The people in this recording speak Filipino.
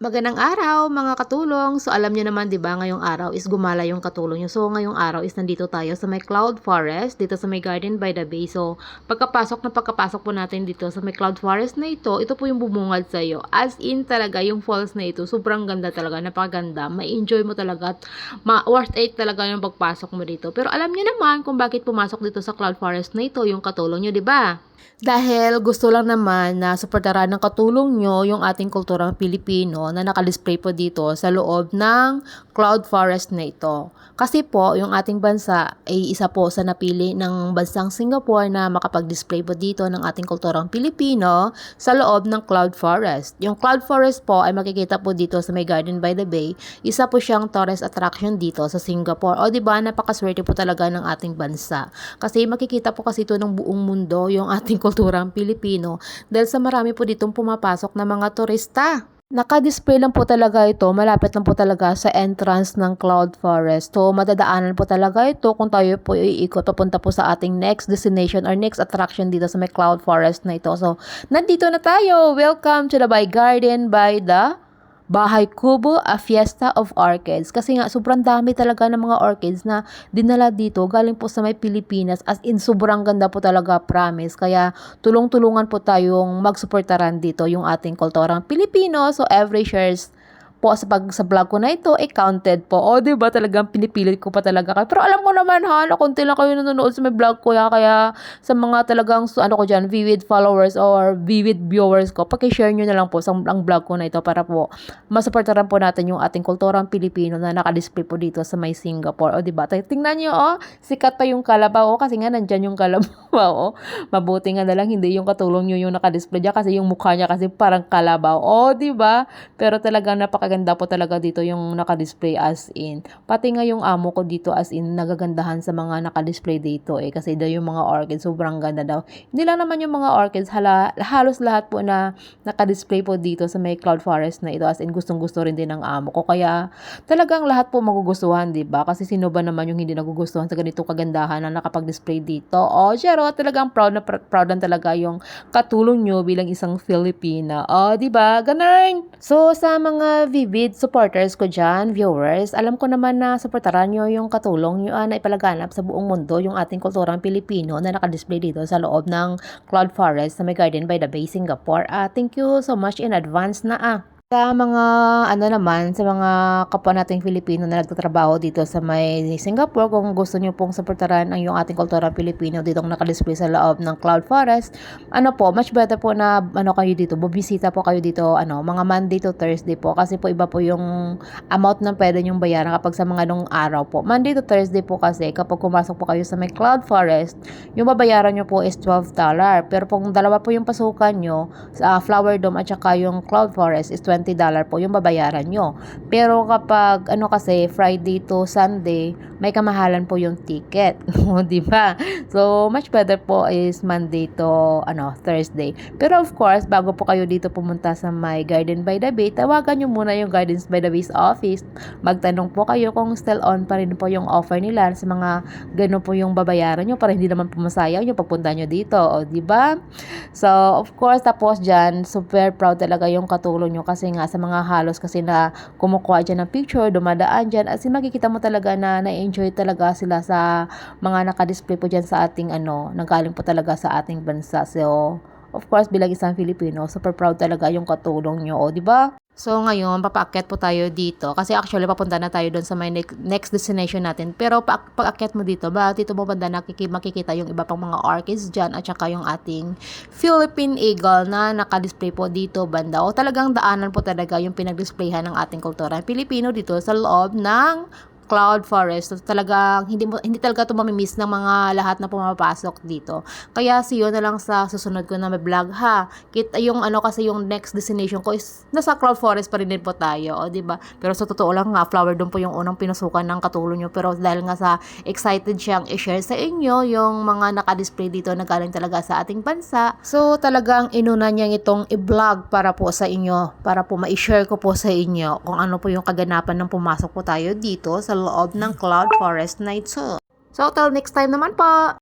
Magandang araw mga katulong. So alam niyo naman 'di ba ngayong araw is gumala yung katulong niyo. So ngayong araw is nandito tayo sa may Cloud Forest, dito sa may Garden by the Bay. So pagkapasok po natin dito sa may Cloud Forest na ito po yung bumungad sa iyo. As in talaga yung falls na ito, sobrang ganda talaga, napakaganda. Ma-enjoy mo talaga at worth it talaga yung pagpasok mo dito. Pero alam niyo naman kung bakit pumasok dito sa Cloud Forest na ito yung katulong niyo, 'di ba? Dahil gusto lang naman na suportahan ng katulong nyo yung ating kulturang Pilipino na nakadisplay po dito sa loob ng Cloud Forest na ito. Kasi po, yung ating bansa ay isa po sa napili ng bansang Singapore na makapag-display po dito ng ating kulturang Pilipino sa loob ng Cloud Forest. Yung Cloud Forest po ay makikita po dito sa may Garden by the Bay. Isa po siyang tourist attraction dito sa Singapore. O diba, napakaswerte po talaga ng ating bansa. Kasi makikita po kasi ito ng buong mundo yung ating kulturang Pilipino dahil sa marami po ditong pumapasok na mga turista. Naka-display lang po talaga ito, malapit lang po talaga sa entrance ng Cloud Forest. So, madadaanan po talaga ito kung tayo po iikot papunta po sa ating next destination or next attraction dito sa may Cloud Forest na ito. So, nandito na tayo. Welcome to the Bay Garden by the Bahay Kubo, a Fiesta of Orchids. Kasi nga, sobrang dami talaga ng mga orchids na dinala dito. Galing po sa may Pilipinas. As in, sobrang ganda po talaga, promise. Kaya, tulong-tulungan po tayong magsuportaran dito yung ating kulturang Pilipino. So, every shares po sa vlog ko na ito, counted po. O, diba talagang pinipilit ko pa talaga kayo. Pero alam ko naman ha, na konti lang kayo nanonood sa may vlog ko. Kaya sa mga talagang, ano ko dyan, vivid followers or vivid viewers ko, pakishare nyo na lang po sa ang vlog ko na ito para po masuportaran po natin yung ating kulturang Pilipino na nakadisplay po dito sa may Singapore. O, diba? Tingnan nyo, sikat pa yung kalabaw. Kasi nga, nandyan yung kalabaw. Mabuti nga na lang, hindi yung katulong nyo yung nakadisplay dyan kasi yung mukha niya kasi parang kalabaw. O, diba? Pero talagang napakaganda po talaga dito yung nakadisplay as in. Pati nga yung amo ko dito as in nagagandahan sa mga nakadisplay dito kasi daw yung mga orchids sobrang ganda daw. Hindi lang naman yung mga orchids, halos lahat po na nakadisplay po dito sa may Cloud Forest na ito as in gustong gusto rin din ng amo ko. Kaya talagang lahat po magugustuhan, diba? Kasi sino ba naman yung hindi nagugustuhan sa ganitong kagandahan na nakapag-display dito? O, pero talagang proud lang talaga yung katulong nyo bilang isang Filipina. O, diba? Ganun! So, sa mga vivid supporters ko dyan, viewers, alam ko naman na supportaran nyo yung katulong nyo na ipalaganap sa buong mundo yung ating kulturang Pilipino na nakadisplay dito sa loob ng Cloud Forest sa may Garden by the Bay, Singapore. Thank you so much in advance na Sa mga sa mga kapwa nating Filipino na nagtatrabaho dito sa may Singapore, kung gusto niyo pong suportahan ang yung ating kultura Pilipino ditong nakadisplay sa loob ng Cloud Forest, much better po na kayo dito, bubisita po kayo dito mga Monday to Thursday po kasi po iba po yung amount na pwede niyong bayaran kapag sa mga nung araw po. Monday to Thursday po kasi kapag pumasok po kayo sa may Cloud Forest, yung babayaran niyo po is $12. Pero kung dalawa po yung pasukan niyo sa Flower Dome at saka yung Cloud Forest is $20 po yung babayaran nyo. Pero kapag kasi Friday to Sunday, may kamahalan po yung ticket. Di ba? So, much better po is Monday to Thursday. Pero of course, bago po kayo dito pumunta sa my Garden by the Bay, tawagan nyo muna yung Gardens by the Bay's office. Magtanong po kayo kung still on pa rin po yung offer nila sa mga gano'n po yung babayaran nyo para hindi naman pumasayang yung pagpunta nyo dito. O, di ba? So, of course, tapos dyan, super proud talaga yung katulong nyo kasi nga sa mga halos kasi na kumukuha dyan ng picture, dumadaan dyan, as in makikita mo talaga na na-enjoy talaga sila sa mga nakadisplay po dyan sa ating nanggaling po talaga sa ating bansa. So, of course, bilang isang Filipino, super proud talaga yung katulong nyo, di ba? So, ngayon, papaakyat po tayo dito. Kasi actually, papunta na tayo doon sa may next destination natin. Pero, pag-akyat mo dito, dito mo banda makikita yung iba pang mga orchids dyan at saka yung ating Philippine Eagle na nakadisplay po dito banda. O talagang daanan po talaga yung pinag-displayhan ng ating kultura Pilipino dito sa loob ng Cloud Forest. So, talagang hindi talaga ito mamimiss ng mga lahat na pumapasok dito. Kaya see you na lang sa susunod ko na may vlog ha. Kita yung kasi yung next destination ko is nasa Cloud Forest pa rin din po tayo, o di ba? Pero sa totoo lang nga, Flower Dome po yung unang pinusukan ng katulong nyo. Pero dahil nga sa excited siyang i-share sa inyo yung mga naka-display dito na galing talaga sa ating bansa. So talagang inuna niya itong i-vlog para po sa inyo, para po ma-share ko po sa inyo kung ano po yung kaganapan ng pumasok po tayo dito sa loob ng Cloud Forest na ito. So, till next time naman po!